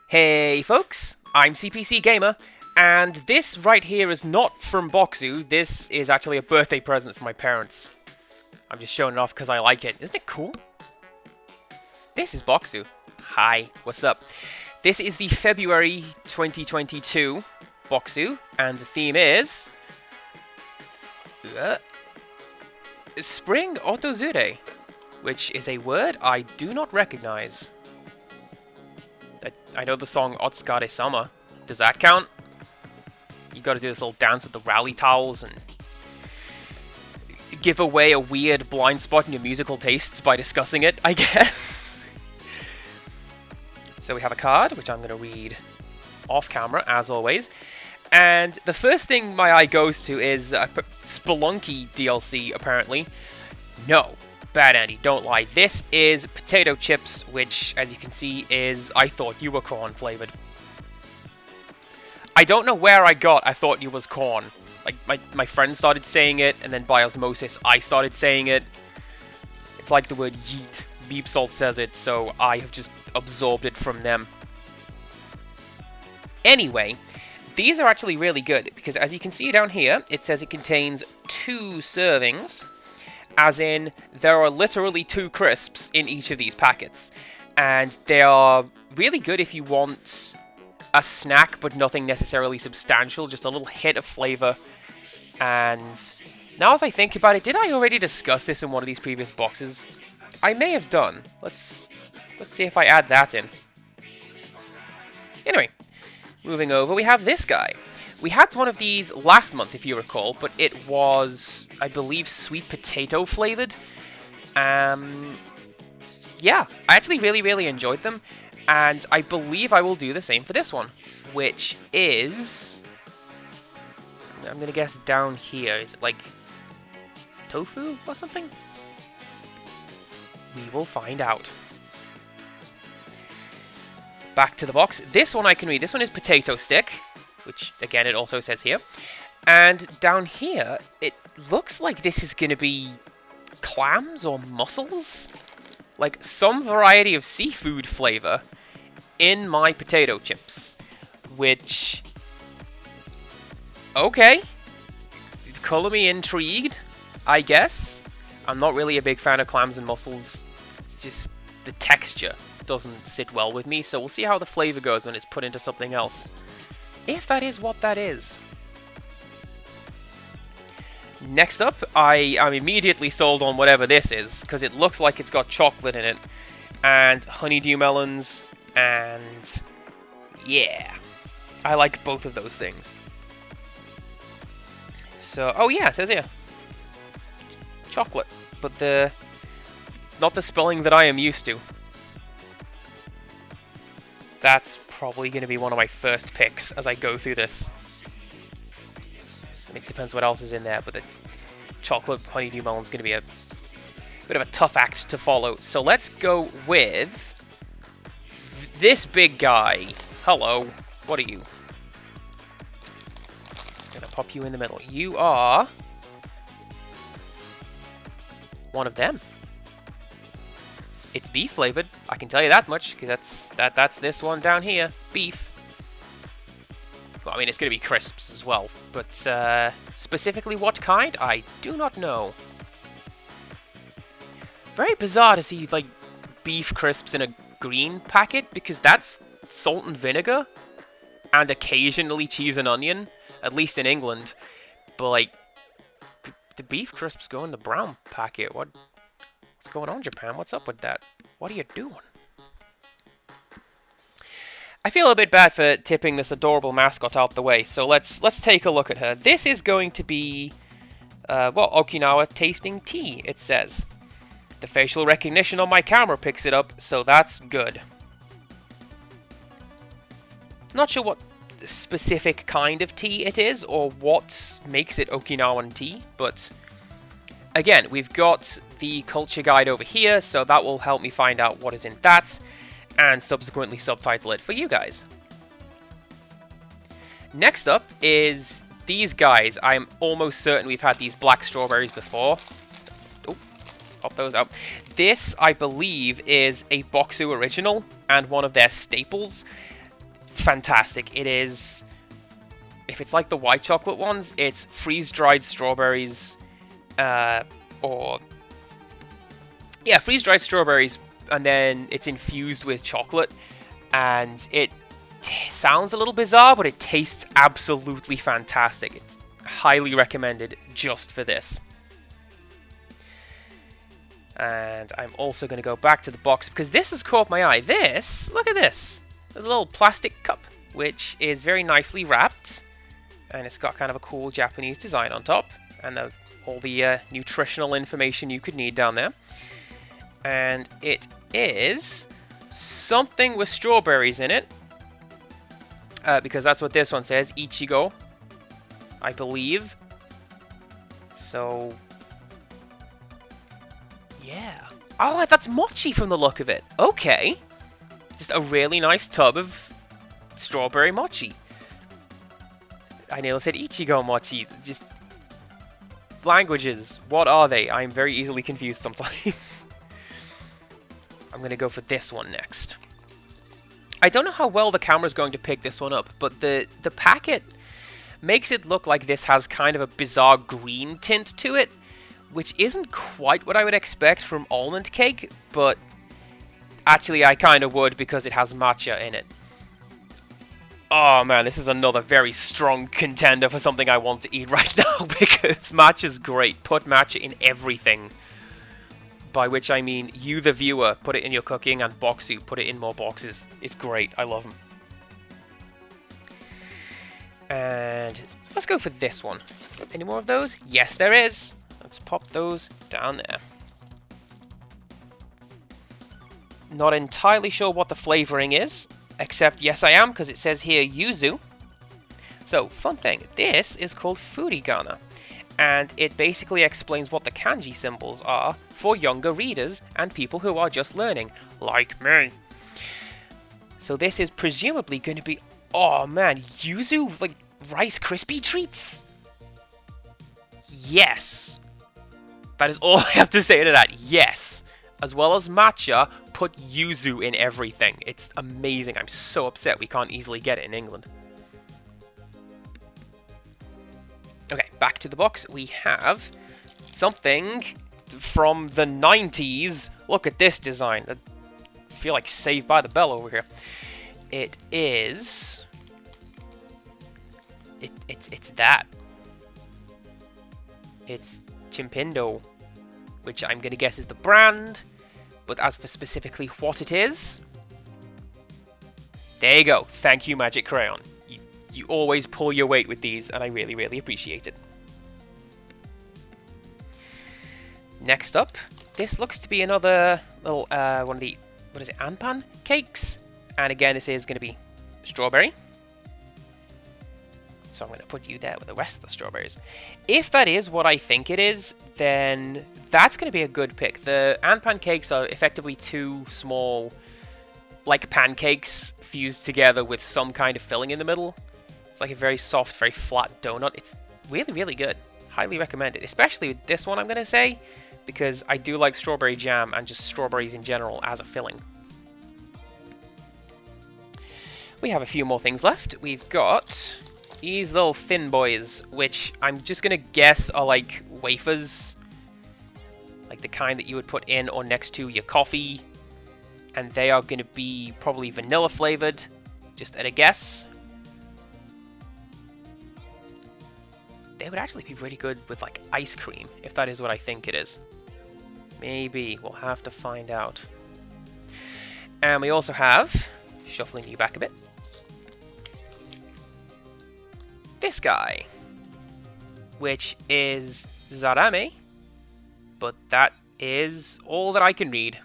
Hey folks, I'm CPC Gamer, and this right here is not from Bokksu. This is actually a birthday present for my parents. I'm just showing it off because I like it. Isn't it cool? This is Bokksu. Hi, what's up? This is the February 2022 Bokksu, and the theme is Spring Otozure, which is a word I do not recognize. I know the song Otsukare Sama. Does that count? You gotta do this little dance with the rally towels and give away a weird blind spot in your musical tastes by discussing it, I guess. So we have a card, which I'm gonna read off camera, as always. And the first thing my eye goes to is Spelunky Dlc, apparently. No. Bad Andy, don't lie. This is potato chips, which, as you can see, is I thought you were corn flavored. I don't know where I thought you was corn. Like, my friend started saying it, and then by osmosis, I started saying it. It's like the word yeet. Beep Salt says it, so I have just absorbed it from them. Anyway, these are actually really good, because as you can see down here, it says it contains 2 servings. As in, there are literally 2 crisps in each of these packets. And they are really good if you want a snack, but nothing necessarily substantial. Just a little hit of flavor. And now as I think about it, did I already discuss this in one of these previous boxes? I may have done. Let's see if I add that in. Anyway, moving over, we have this guy. We had one of these last month, if you recall, but it was, I believe, sweet potato flavored. Yeah, I actually really enjoyed them, and I believe I will do the same for this one, which is, I'm gonna guess down here. Is it like tofu or something? We will find out. Back to the box. This one I can read. This one is potato stick, which, again, it also says here. And down here, it looks like this is going to be clams or mussels? Like, some variety of seafood flavor in my potato chips. Which, okay. Color me intrigued, I guess. I'm not really a big fan of clams and mussels. It's just the texture doesn't sit well with me. So we'll see how the flavor goes when it's put into something else. If that is what that is. Next up, I'm immediately sold on whatever this is, because it looks like it's got chocolate in it, and honeydew melons, and yeah, I like both of those things. So, oh yeah, it says here, chocolate, but not the spelling that I am used to. That's probably going to be one of my first picks as I go through this. It depends what else is in there, but the chocolate honeydew melon is going to be a bit of a tough act to follow. So let's go with this big guy. Hello. What are you? I'm going to pop you in the middle. You are one of them. It's beef flavored, I can tell you that much, because that's this one down here, beef. Well, I mean, it's going to be crisps as well, but specifically what kind, I do not know. Very bizarre to see, like, beef crisps in a green packet, because that's salt and vinegar, and occasionally cheese and onion, at least in England. But, like, the beef crisps go in the brown packet. What's going on, Japan? What's up with that? What are you doing? I feel a bit bad for tipping this adorable mascot out the way, so let's take a look at her. This is going to be, well, Okinawa Tasting Tea, it says. The facial recognition on my camera picks it up, so that's good. Not sure what specific kind of tea it is, or what makes it Okinawan tea, but again, we've got the culture guide over here, so that will help me find out what is in that, and subsequently subtitle it for you guys. Next up is these guys. I'm almost certain we've had these black strawberries before. Pop those out. This, I believe, is a Bokksu original, and one of their staples. fantastic. It is... If it's like the white chocolate ones, it's freeze-dried strawberries, or... Yeah, freeze-dried strawberries, and then it's infused with chocolate, and it sounds a little bizarre, but it tastes absolutely fantastic. It's highly recommended just for this. And I'm also going to go back to the box, because this has caught my eye. This, look at this. There's a little plastic cup, which is very nicely wrapped. And it's got kind of a cool Japanese design on top. And all the nutritional information you could need down there. And it is something with strawberries in it. Because that's what this one says. Ichigo, I believe. So... yeah. Oh, that's mochi from the look of it. Okay. Just a really nice tub of strawberry mochi. I nearly said Ichigo mochi. Just... languages. What are they? I'm very easily confused sometimes. I'm going to go for this one next. I don't know how well the camera's going to pick this one up, but the packet makes it look like this has kind of a bizarre green tint to it, which isn't quite what I would expect from almond cake, but actually I kind of would because it has matcha in it. Oh man, this is another very strong contender for something I want to eat right now, because matcha's great. Put matcha in everything. By which I mean, you the viewer, put it in your cooking, and Bokksu, put it in more boxes. It's great, I love them. And let's go for this one. Any more of those? Yes, there is. Let's pop those down there. Not entirely sure what the flavoring is. Except, yes I am, because it says here yuzu. So, fun thing, this is called Fudigana. And it basically explains what the kanji symbols are for younger readers and people who are just learning, like me. So this is presumably going to be, oh man, yuzu, like Rice Krispie treats? Yes. That is all I have to say to that, yes. As well as matcha, put yuzu in everything. It's amazing. I'm so upset we can't easily get it in England. Okay, back to the box. We have something from the 90s. Look at this design. I feel like Saved by the Bell over here. It is... It's that. It's Chimpindo, which I'm going to guess is the brand. But as for specifically what it is... there you go. Thank you, Magic Crayon. You always pull your weight with these, and I really, really appreciate it. Next up, this looks to be another little, one of the, what is it, Anpan cakes? And again, this is going to be strawberry. So I'm going to put you there with the rest of the strawberries. If that is what I think it is, then that's going to be a good pick. The Anpan cakes are effectively two small, like pancakes fused together with some kind of filling in the middle. It's like a very soft, very flat donut. It's really, really good. Highly recommend it. Especially with this one, I'm going to say, because I do like strawberry jam and just strawberries in general as a filling. We have a few more things left. We've got these little thin boys, which I'm just going to guess are like wafers. Like the kind that you would put in or next to your coffee. And they are going to be probably vanilla flavored, just at a guess. They would actually be really good with like ice cream, if that is what I think it is. Maybe. We'll have to find out. And we also have, shuffling you back a bit, this guy, which is Zarame, but that is all that I can read.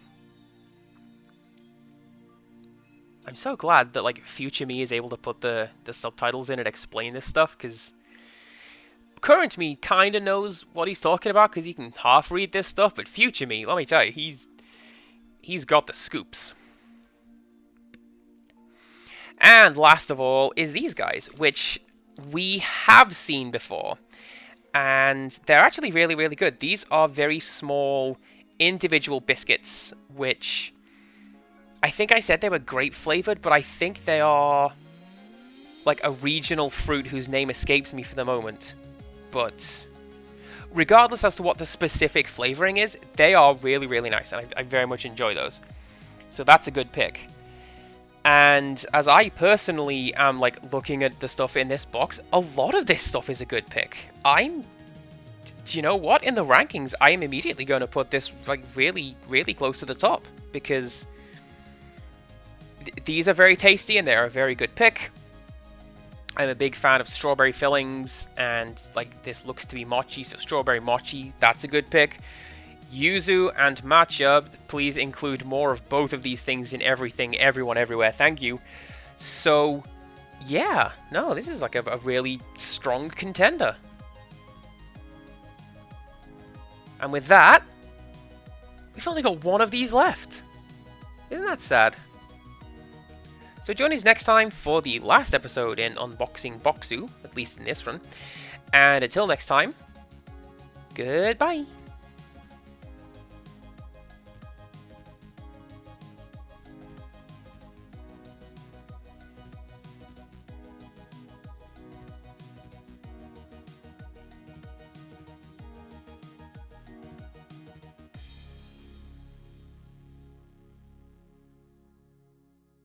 I'm so glad that like future me is able to put the subtitles in and explain this stuff, because current me kind of knows what he's talking about because he can half read this stuff, but future me, let me tell you, he's got the scoops. And last of all is these guys, which we have seen before, and they're actually really, really good. These are very small individual biscuits, which I think I said they were grape flavored, but I think they are like a regional fruit whose name escapes me for the moment. But regardless as to what the specific flavoring is, they are really, really nice, and I very much enjoy those. So that's a good pick. And as I personally am like looking at the stuff in this box, a lot of this stuff is a good pick. Do you know what? In the rankings, I am immediately going to put this like really, really close to the top, because these are very tasty and they're a very good pick. I'm a big fan of strawberry fillings, and like this looks to be mochi, so strawberry mochi, that's a good pick. Yuzu and matcha, please include more of both of these things in everything, everyone, everywhere, thank you. So yeah, no, this is like a really strong contender. And with that, we've only got one of these left. Isn't that sad? So join us next time for the last episode in Unboxing Bokksu, at least in this run. And until next time, goodbye!